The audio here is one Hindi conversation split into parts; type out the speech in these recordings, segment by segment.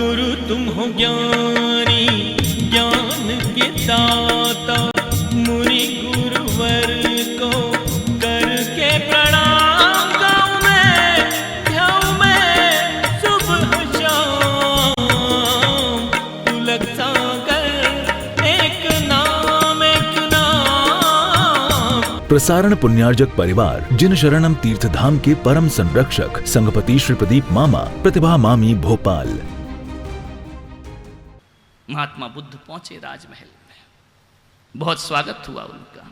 गुरु तुम हो ज्ञानी ज्ञान के दाता, मुनि गुरुवर को करके प्रणाम गाऊं मैं सुबह शाम। पुलक सागर एक नाम प्रसारण पुण्यार्जक परिवार जिन शरणम तीर्थ धाम के परम संरक्षक संघपति श्री प्रदीप मामा, प्रतिभा मामी, भोपाल। महात्मा बुद्ध पहुंचे राजमहल में, बहुत स्वागत हुआ उनका।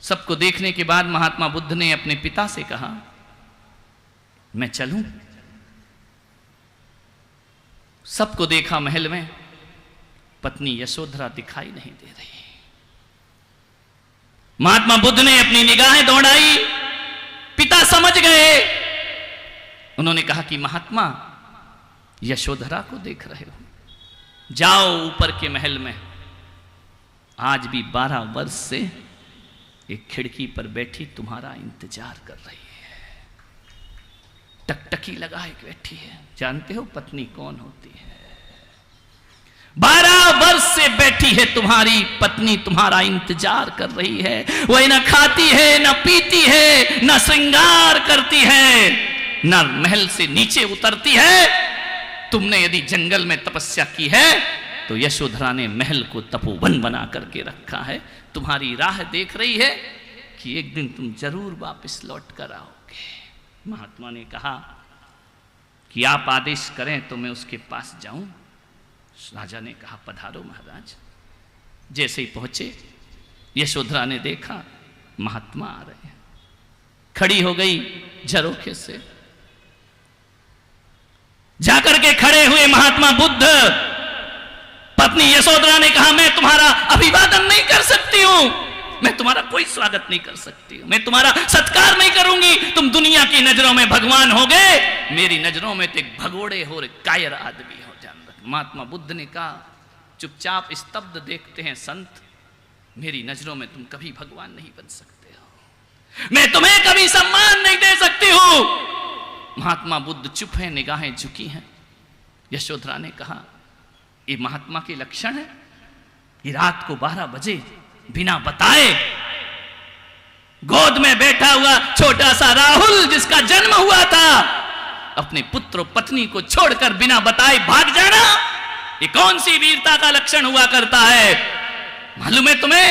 सबको देखने के बाद महात्मा बुद्ध ने अपने पिता से कहा, मैं चलूं? सबको देखा महल में, पत्नी यशोधरा दिखाई नहीं दे रही। महात्मा बुद्ध ने अपनी निगाहें दौड़ाई, पिता समझ गए। उन्होंने कहा कि महात्मा, यशोधरा को देख रहे हो, जाओ ऊपर के महल में। आज भी 12 वर्ष से एक खिड़की पर बैठी तुम्हारा इंतजार कर रही है, टकटकी लगाए बैठी है। जानते हो पत्नी कौन होती है? 12 वर्ष से बैठी है तुम्हारी पत्नी, तुम्हारा इंतजार कर रही है। वह न खाती है, न पीती है, न श्रृंगार करती है, न महल से नीचे उतरती है। तुमने यदि जंगल में तपस्या की है तो यशोधरा ने महल को तपोवन बना करके रखा है। तुम्हारी राह देख रही है कि एक दिन तुम जरूर वापस लौट कर आओगे। महात्मा ने कहा कि आप आदेश करें तो मैं उसके पास जाऊं। राजा ने कहा, पधारो महाराज। जैसे ही पहुंचे, यशोधरा ने देखा महात्मा आ रहे हैं। खड़ी हो गई झरोखे से, जाकर के खड़े हुए महात्मा बुद्ध। पत्नी यशोधरा ने कहा, मैं तुम्हारा अभिवादन नहीं कर सकती हूं, मैं तुम्हारा कोई स्वागत नहीं कर सकती हूं, मैं तुम्हारा सत्कार नहीं करूंगी। तुम दुनिया की नजरों में भगवान हो गए, मेरी नजरों में तो एक भगोड़े हो, कायर आदमी हो। ध्यान रख। महात्मा बुद्ध ने कहा, चुपचाप स्तब्ध देखते हैं संत, मेरी नजरों में तुम कभी भगवान नहीं बन सकते हो, मैं तुम्हें कभी सम्मान नहीं दे सकती हूं। महात्मा बुद्ध चुप है, निगाहें झुकी हैं। यशोधरा ने कहा, ये महात्मा के लक्षण है कि रात को 12 बजे बिना बताए गोद में बैठा हुआ छोटा सा राहुल, जिसका जन्म हुआ था, अपने पुत्र और पत्नी को छोड़कर बिना बताए भाग जाना, ये कौन सी वीरता का लक्षण हुआ करता है? मालूम है तुम्हें,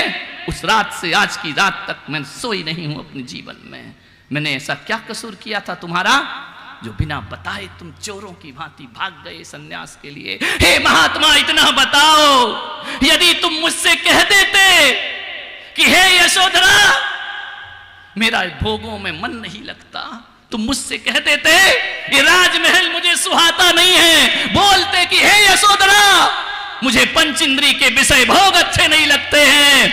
उस रात से आज की रात तक मैं सोई नहीं हूं अपने जीवन में। मैंने ऐसा क्या कसूर किया था तुम्हारा जो बिना बताए तुम चोरों की भांति भाग गए सन्यास के लिए? हे महात्मा, इतना बताओ, यदि तुम मुझसे कह देते कि हे यशोधरा, मेरा भोगों में मन नहीं लगता, तुम मुझसे कह देते ये राजमहल मुझे सुहाता नहीं है, बोलते कि हे यशोधरा, मुझे पंचेंद्री के विषय भोग अच्छे नहीं लगते हैं,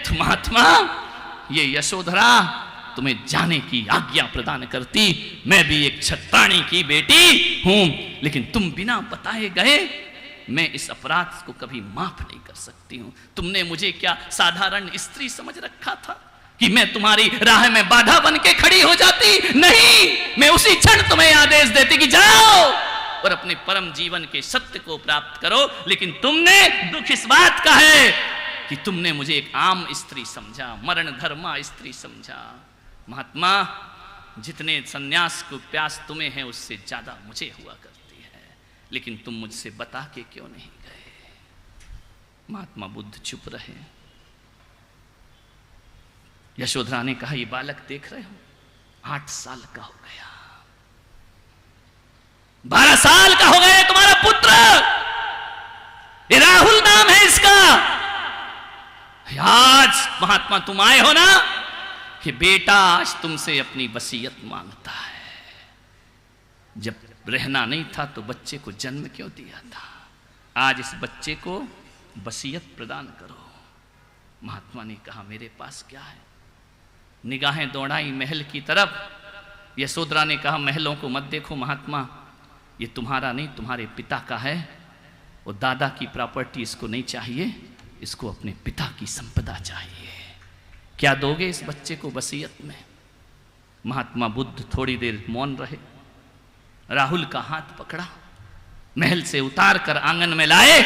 तो महात्मा ये यशोधरा तुम्हें जाने की आज्ञा प्रदान करती। मैं भी एक क्षत्राणी की बेटी हूं, लेकिन तुम बिना बताए गए, मैं इस अपराध को कभी माफ नहीं कर सकती हूं। तुमने मुझे क्या साधारण स्त्री समझ रखा था कि मैं तुम्हारी राह में बाधा बन के खड़ी हो जाती? नहीं, मैं उसी क्षण तुम्हें आदेश देती कि जाओ और अपने परम जीवन के सत्य को प्राप्त करो। लेकिन तुमने दुख इस बात का है कि तुमने मुझे एक आम स्त्री समझा, मरण धर्मा स्त्री समझा। महात्मा, जितने सन्यास को प्यास तुम्हें है उससे ज्यादा मुझे हुआ करती है, लेकिन तुम मुझसे बता के क्यों नहीं गए? महात्मा बुद्ध चुप रहे। यशोधरा ने कहा, ये बालक देख रहे हो, 8 साल का हो गया, 12 साल का हो गया तुम्हारा पुत्र, ये राहुल नाम है इसका। आज महात्मा तुम आए हो ना कि बेटा आज तुमसे अपनी वसीयत मांगता है। जब रहना नहीं था तो बच्चे को जन्म क्यों दिया था? आज इस बच्चे को वसीयत प्रदान करो। महात्मा ने कहा, मेरे पास क्या है? निगाहें दौड़ाई महल की तरफ। यशोधरा ने कहा, महलों को मत देखो महात्मा, ये तुम्हारा नहीं तुम्हारे पिता का है, वो दादा की प्रॉपर्टी इसको नहीं चाहिए, इसको अपने पिता की संपदा चाहिए। क्या दोगे इस बच्चे को वसीयत में? महात्मा बुद्ध थोड़ी देर मौन रहे, राहुल का हाथ पकड़ा महल से उतार कर आंगन में लाए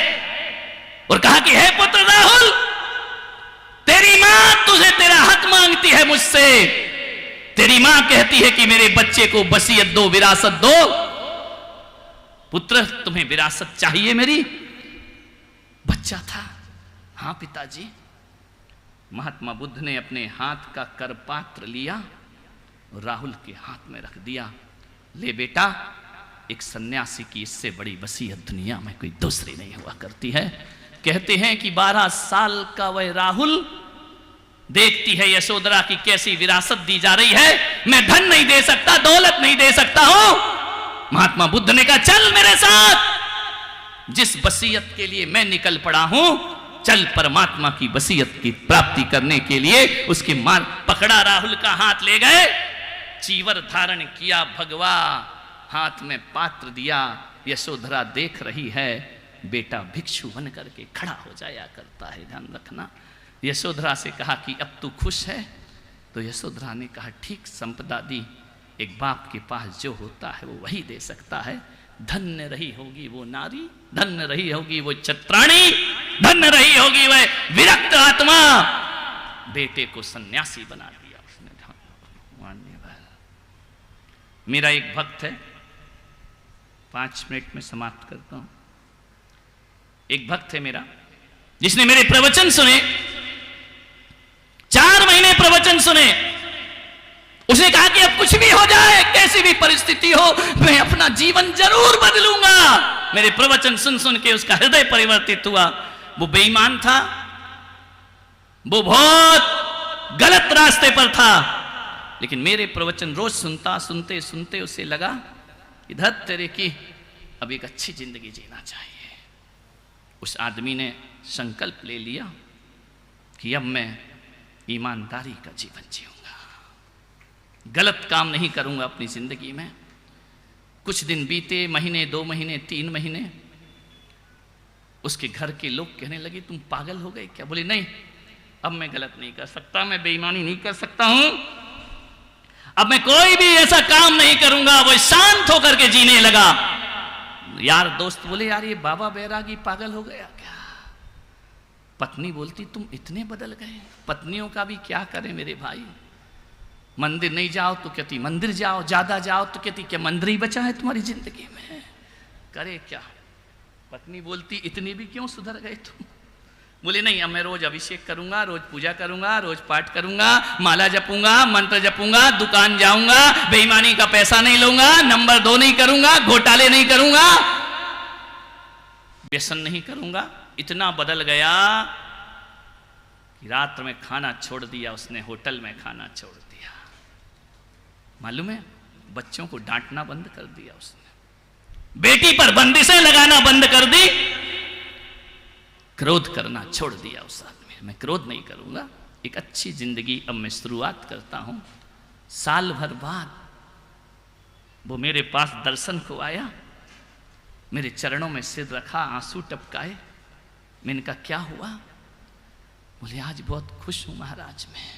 और कहा कि हे पुत्र राहुल, तेरी मां तुझे तेरा हक मांगती है मुझसे। तेरी मां कहती है कि मेरे बच्चे को वसीयत दो, विरासत दो। पुत्र, तुम्हें विरासत चाहिए मेरी? बच्चा था। हां पिताजी। महात्मा बुद्ध ने अपने हाथ का करपात्र लिया और राहुल के हाथ में रख दिया। ले बेटा, एक सन्यासी की इससे बड़ी वसीयत दुनिया में कोई दूसरी नहीं हुआ करती है। कहते हैं कि 12 साल का वह राहुल देखती है यशोधरा की कैसी विरासत दी जा रही है। मैं धन नहीं दे सकता, दौलत नहीं दे सकता हूं। महात्मा बुद्ध ने कहा, चल मेरे साथ, जिस वसीयत के लिए मैं निकल पड़ा हूं, चल परमात्मा की वसीयत की प्राप्ति करने के लिए। उसके मार पकड़ा, राहुल का हाथ ले गए, चीवर धारण किया, भगवा हाथ में पात्र दिया। यशोधरा देख रही है, बेटा भिक्षु बन करके खड़ा हो जाया करता है, ध्यान रखना। यशोधरा से कहा कि अब तू खुश है? तो यशोधरा ने कहा, ठीक संपदा दी, एक बाप के पास जो होता है वो वही दे सकता है। धन्य रही होगी वो नारी, धन्य रही होगी वो छत्राणी, धन्य रही होगी वह विरक्त आत्मा। बेटे को सन्यासी बना दिया उसने। मेरा एक भक्त है, 5 मिनट में समाप्त करता हूं। एक भक्त है मेरा, जिसने मेरे प्रवचन सुने, 4 महीने प्रवचन सुने। उसने कहा कि अब कुछ भी हो जाए, कैसी भी परिस्थिति हो, मैं अपना जीवन जरूर बदलूंगा। मेरे प्रवचन सुन सुन के उसका हृदय परिवर्तित हुआ। वो बेईमान था, वो बहुत गलत रास्ते पर था, लेकिन मेरे प्रवचन रोज सुनता, सुनते सुनते उसे लगा कि धत तेरे की अब एक अच्छी जिंदगी जीना चाहिए। उस आदमी ने संकल्प ले लिया कि अब मैं ईमानदारी का जीवन जीऊंगा, गलत काम नहीं करूंगा अपनी जिंदगी में। कुछ दिन बीते, महीने, 2 महीने, 3 महीने। उसके घर के लोग कहने लगे, तुम पागल हो गए क्या? बोले नहीं, अब मैं गलत नहीं कर सकता, मैं बेईमानी नहीं कर सकता हूं, अब मैं कोई भी ऐसा काम नहीं करूंगा। वो शांत होकर के जीने लगा। यार दोस्त बोले, यार ये बाबा बैरागी पागल हो गया क्या? पत्नी बोलती, तुम इतने बदल गए। पत्नियों का भी क्या करें मेरे भाई। मंदिर नहीं जाओ तो कहती मंदिर जाओ, ज्यादा जाओ तो कहती क्या मंदिर ही बचा है तुम्हारी जिंदगी में? करे क्या? पत्नी बोलती, इतनी भी क्यों सुधर गए तुम? बोले नहीं, अब मैं रोज अभिषेक करूंगा, रोज पूजा करूंगा, रोज पाठ करूंगा, माला जपूंगा, मंत्र जपूंगा, दुकान जाऊंगा, बेईमानी का पैसा नहीं लूंगा, नंबर 2 नहीं करूंगा, घोटाले नहीं करूंगा, व्यसन नहीं करूंगा। इतना बदल गया कि रात में खाना छोड़ दिया उसने, होटल में खाना छोड़ दिया। मालूम है, बच्चों को डांटना बंद कर दिया उसने, बेटी पर बंदिशें लगाना बंद कर दी, क्रोध करना छोड़ दिया उस आदमी। मैं क्रोध नहीं करूंगा, एक अच्छी जिंदगी अब मैं शुरुआत करता हूं। साल भर बाद वो मेरे पास दर्शन को आया, मेरे चरणों में सिर रखा, आंसू टपकाए। मैंने कहा क्या हुआ? बोले आज बहुत खुश हूं महाराज। मैं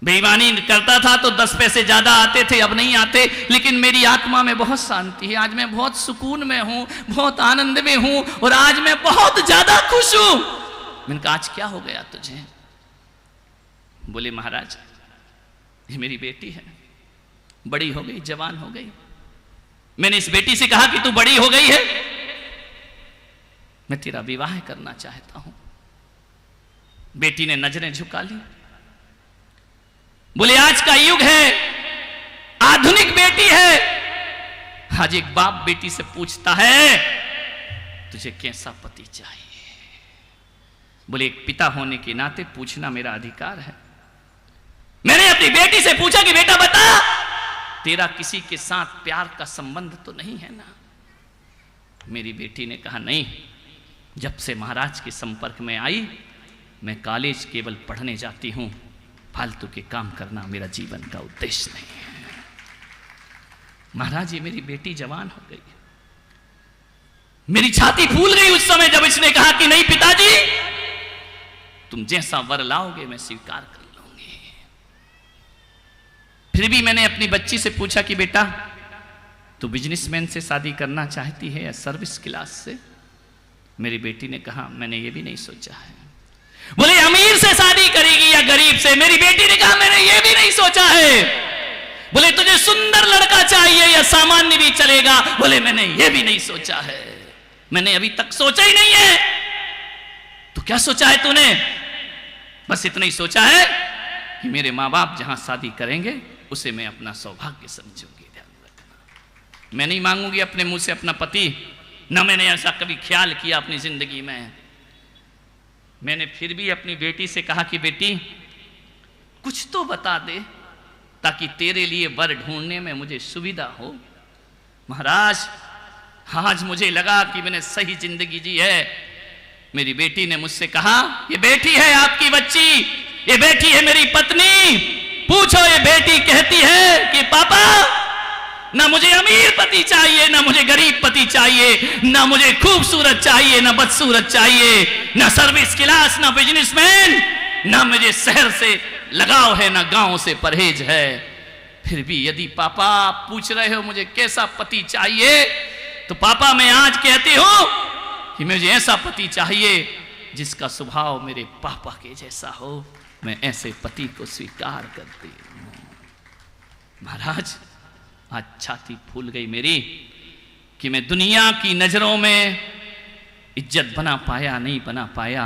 बेईमानी करता था तो 10 पैसे ज्यादा आते थे, अब नहीं आते, लेकिन मेरी आत्मा में बहुत शांति है। आज मैं बहुत सुकून में हूं, बहुत आनंद में हूं और आज मैं बहुत ज्यादा खुश हूं। मैंने कहा आज क्या हो गया तुझे? बोले महाराज ये मेरी बेटी है, बड़ी हो गई, जवान हो गई। मैंने इस बेटी से कहा कि तू बड़ी हो गई है, मैं तेरा विवाह करना चाहता हूं। बेटी ने नजरें झुका ली। बोले आज का युग है, आधुनिक बेटी है। आज एक बाप बेटी से पूछता है तुझे कैसा पति चाहिए। बोले एक पिता होने के नाते पूछना मेरा अधिकार है। मैंने अपनी बेटी से पूछा कि बेटा बता, तेरा किसी के साथ प्यार का संबंध तो नहीं है ना? मेरी बेटी ने कहा नहीं, जब से महाराज के संपर्क में आई मैं कॉलेज केवल पढ़ने जाती हूं, फालतू के काम करना मेरा जीवन का उद्देश्य नहीं है। महाराज ये मेरी बेटी जवान हो गई। मेरी छाती फूल गई उस समय जब इसने कहा कि नहीं पिताजी, तुम जैसा वर लाओगे मैं स्वीकार कर लूंगी। फिर भी मैंने अपनी बच्ची से पूछा कि बेटा तू बिजनेसमैन से शादी करना चाहती है या सर्विस क्लास से? मेरी बेटी ने कहा मैंने ये भी नहीं सोचा है। बोले अमीर से शादी करेगी या गरीब से? मेरी बेटी ने कहा मैंने ये भी नहीं सोचा है। बोले तुझे सुंदर लड़का चाहिए या सामान्य भी चलेगा? बोले मैंने ये भी नहीं सोचा है, मैंने अभी तक सोचा ही नहीं है। तो क्या सोचा है तूने? बस इतना ही सोचा है कि मेरे माँ बाप जहां शादी करेंगे उसे मैं अपना सौभाग्य समझूंगी। ध्यान रखना, मैं नहीं मांगूंगी अपने मुंह से अपना पति, ना मैंने ऐसा कभी ख्याल किया अपनी जिंदगी में। मैंने फिर भी अपनी बेटी से कहा कि बेटी कुछ तो बता दे ताकि तेरे लिए वर ढूंढने में मुझे सुविधा हो। महाराज आज मुझे लगा कि मैंने सही जिंदगी जी है। मेरी बेटी ने मुझसे कहा ये बेटी है आपकी बच्ची, ये बेटी है मेरी पत्नी। पूछो ये बेटी कहती है कि पापा ना मुझे अमीर पति चाहिए, ना मुझे गरीब पति चाहिए, ना मुझे खूबसूरत चाहिए, ना बदसूरत चाहिए, ना सर्विस क्लास, ना बिजनेसमैन, ना मुझे शहर से लगाव है, ना गांव से परहेज है। फिर भी यदि पापा आप पूछ रहे हो मुझे कैसा पति चाहिए, तो पापा मैं आज कहती हूं कि मुझे ऐसा पति चाहिए जिसका स्वभाव मेरे पापा के जैसा हो। मैं ऐसे पति को स्वीकार करती हूं। महाराज आज छाती फूल गई मेरी कि मैं दुनिया की नजरों में इज्जत बना पाया नहीं बना पाया,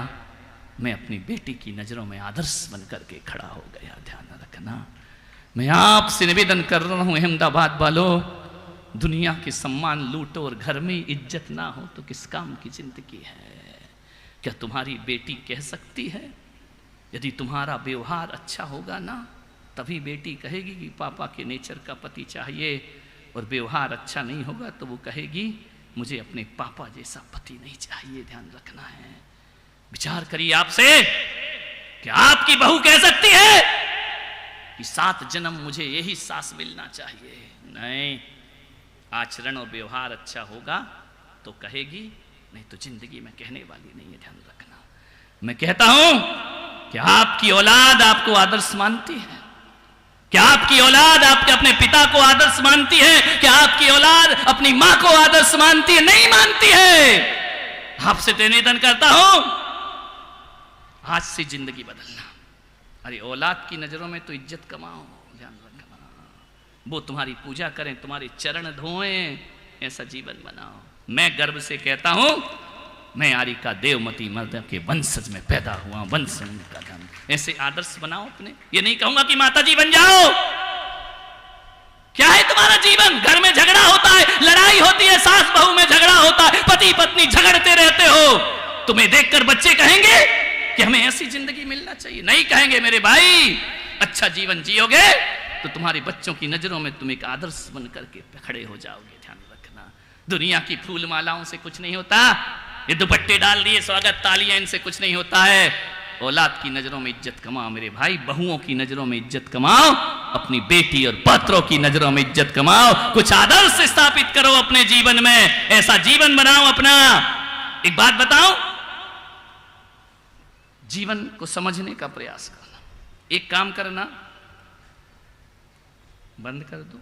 मैं अपनी बेटी की नजरों में आदर्श बन करके खड़ा हो गया। ध्यान रखना, मैं आपसे निवेदन कर रहा हूं अहमदाबाद वालों, दुनिया के सम्मान लूटो और घर में इज्जत ना हो तो किस काम की जिंदगी है? क्या तुम्हारी बेटी कह सकती है यदि तुम्हारा व्यवहार अच्छा होगा ना तभी बेटी कहेगी कि पापा के नेचर का पति चाहिए, और व्यवहार अच्छा नहीं होगा तो वो कहेगी मुझे अपने पापा जैसा पति नहीं चाहिए। ध्यान रखना है। विचार करिए आपसे, क्या आपकी बहू कह सकती है कि 7 जन्म मुझे यही सास मिलना चाहिए? नहीं, आचरण और व्यवहार अच्छा होगा तो कहेगी, नहीं तो जिंदगी में कहने वाली नहीं है। ध्यान रखना, मैं कहता हूं कि आपकी औलाद आपको आदर्श मानती है, क्या आपकी औलाद आपके अपने पिता को आदर्श मानती है? क्या आपकी औलाद अपनी मां को आदर्श मानती है? नहीं मानती है। आपसे निवेदन करता हूं आज से जिंदगी बदलना। अरे औलाद की नजरों में तो इज्जत कमाओ। ध्यान रखना, वो तुम्हारी पूजा करें, तुम्हारे चरण धोएं, ऐसा जीवन बनाओ। मैं गर्व से कहता हूं मैं आरिका देवमती मर्द के वंशज में पैदा हुआ, वंश का धन। ऐसे आदर्श बनाओ अपने। ये नहीं कहूंगा कि माता जी बन जाओ। क्या है तुम्हारा जीवन? घर में झगड़ा होता है, लड़ाई होती है, सास बहू में झगड़ा होता है, पति पत्नी झगड़ते रहते हो। तुम्हें देखकर बच्चे कहेंगे कि हमें ऐसी जिंदगी मिलना चाहिए? नहीं कहेंगे मेरे भाई। अच्छा जीवन जियोगे तो तुम्हारे बच्चों की नजरों में तुम एक आदर्श बन करके खड़े हो जाओगे। ध्यान रखना, दुनिया की फूल मालाओं से कुछ नहीं होता, ये दुपट्टे डाल दिए स्वागत तालियां, इनसे कुछ नहीं होता है। औलाद की नजरों में इज्जत कमाओ मेरे भाई, बहुओं की नजरों में इज्जत कमाओ, अपनी बेटी और पात्रों की नजरों में इज्जत कमाओ, कुछ आदर्श स्थापित करो अपने जीवन में, ऐसा जीवन बनाओ अपना। एक बात बताओ, जीवन को समझने का प्रयास करना। एक काम करना, बंद कर दो,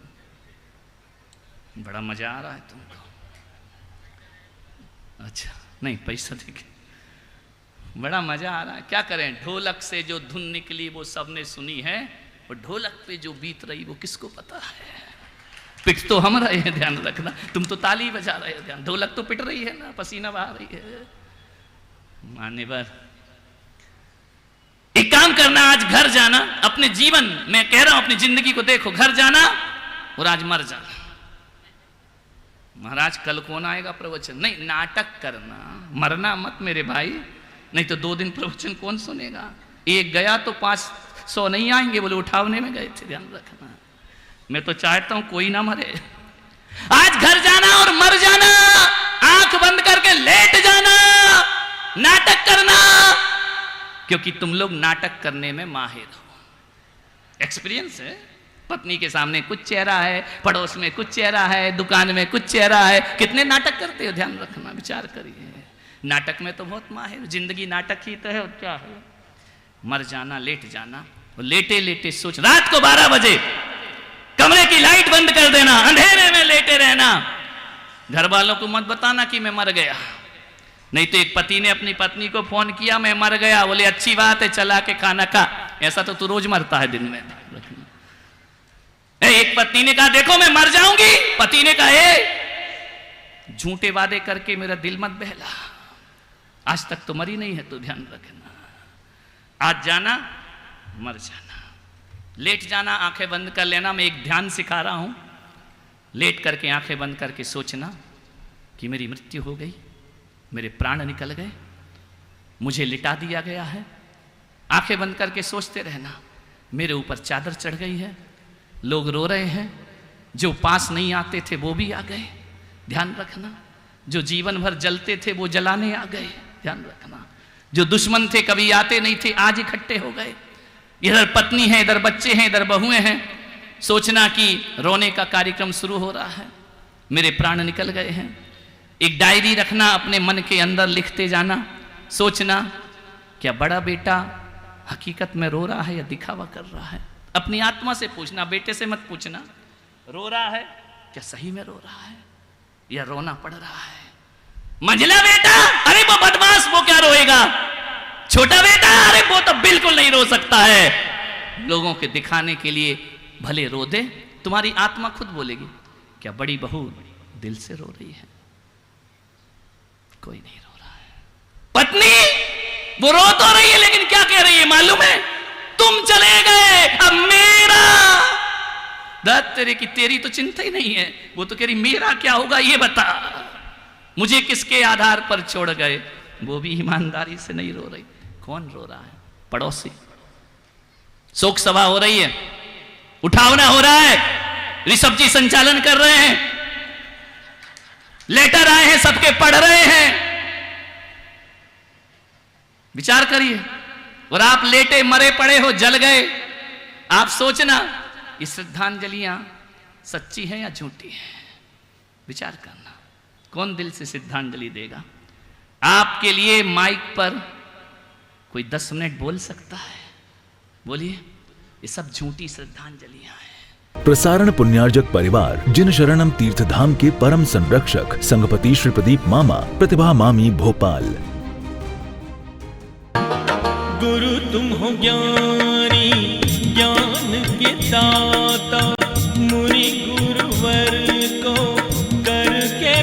बड़ा मजा आ रहा है तुमको। अच्छा नहीं, पैसा देखे, बड़ा मजा आ रहा है। क्या करें, ढोलक से जो धुन निकली वो सबने सुनी है, और ढोलक पे जो बीत रही वो किसको पता है? पिट तो हम रहे हैं, ध्यान रखना। तुम तो ताली बजा रहे हो, ध्यान, ढोलक तो पिट रही है ना, पसीना बहा रही है। माने पर एक काम करना, आज घर जाना, अपने जीवन मैं कह रहा हूं अपनी जिंदगी को देखो, घर जाना और आज मर जाना। महाराज कल कौन आएगा प्रवचन? नहीं, नाटक करना, मरना मत मेरे भाई, नहीं तो 2 दिन प्रवचन कौन सुनेगा? एक गया तो 500 नहीं आएंगे, बोले उठावने में गए थे। ध्यान रखना, मैं तो चाहता हूं कोई ना मरे। आज घर जाना और मर जाना, आंख बंद करके लेट जाना, नाटक करना, क्योंकि तुम लोग नाटक करने में माहिर हो। एक्सपीरियंस है, पत्नी के सामने कुछ चेहरा है, पड़ोस में कुछ चेहरा है, दुकान में कुछ चेहरा है, कितने नाटक करते हो? ध्यान रखना, विचार करिए। नाटक में तो बहुत माहिर, जिंदगी नाटक ही तो है, और क्या है? मर जाना, लेट जाना, लेटे लेटे सोच, रात को 12 बजे कमरे की लाइट बंद कर देना, अंधेरे में लेटे रहना। घर वालों को मत बताना कि मैं मर गया। नहीं तो एक पति ने अपनी पत्नी को फोन किया, मैं मर गया, बोले अच्छी बात है, चला के खाना खा। ऐसा तो तू रोज मरता है दिन में। एक पत्नी ने कहा देखो मैं मर जाऊंगी, पति ने कहा झूठे वादे करके मेरा दिल मत बहला, आज तक तो मरी नहीं है, तो ध्यान रखना। आज जाना मर जाना, लेट जाना, आंखें बंद कर लेना। मैं एक ध्यान सिखा रहा हूं, लेट करके आंखें बंद करके सोचना कि मेरी मृत्यु हो गई, मेरे प्राण निकल गए, मुझे लिटा दिया गया है। आंखें बंद करके सोचते रहना, मेरे ऊपर चादर चढ़ गई है, लोग रो रहे हैं, जो पास नहीं आते थे वो भी आ गए, ध्यान रखना। जो जीवन भर जलते थे वो जलाने आ गए, ध्यान रखना। जो दुश्मन थे कभी आते नहीं थे, आज इकट्ठे हो गए। इधर पत्नी है, इधर बच्चे हैं, इधर बहुएं हैं। सोचना कि रोने का कार्यक्रम शुरू हो रहा है, मेरे प्राण निकल गए हैं। एक डायरी रखना, अपने मन के अंदर लिखते जाना। सोचना क्या बड़ा बेटा हकीकत में रो रहा है या दिखावा कर रहा है। अपनी आत्मा से पूछना, बेटे से मत पूछना, रो रहा है क्या सही में रो रहा है या रोना पड़ रहा है। मंझला बेटा, अरे वो बदमाश, वो क्या रोएगा। छोटा बेटा, अरे वो तो बिल्कुल नहीं रो सकता है। लोगों के दिखाने के लिए भले रो दे, तुम्हारी आत्मा खुद बोलेगी क्या बड़ी बहू दिल से रो रही है, कोई नहीं रो रहा है। पत्नी वो रो तो रही है, लेकिन क्या कह रही है मालूम है, तुम चले गए, अब मेरा दर्द तेरे की, तेरी तो चिंता ही नहीं है। वो तो कह रही मेरा क्या होगा ये बता, मुझे किसके आधार पर छोड़ गए। वो भी ईमानदारी से नहीं रो रही। कौन रो रहा है? पड़ोसी। शोक सभा हो रही है, उठावना हो रहा है, ऋषभ जी संचालन कर रहे हैं, लेटर आए हैं, सबके पढ़ रहे हैं। विचार करिए, और आप लेटे मरे पड़े हो, जल गए। आप सोचना ये श्रद्धांजलियां सच्ची है या झूठी है। विचार करना, कौन दिल से श्रद्धांजलि देगा। आपके लिए माइक पर कोई 10 मिनट बोल सकता है? बोलिए। ये सब झूठी श्रद्धांजलियां हैं। प्रसारण पुण्यार्जक परिवार जिन शरणम तीर्थधाम के परम संरक्षक संघपति श्री प्रदीप मामा, प्रतिभा मामी, भोपाल। गुरु तुम हो ज्ञानी, ज्ञान के दाता, मुनि गुरुवर को करके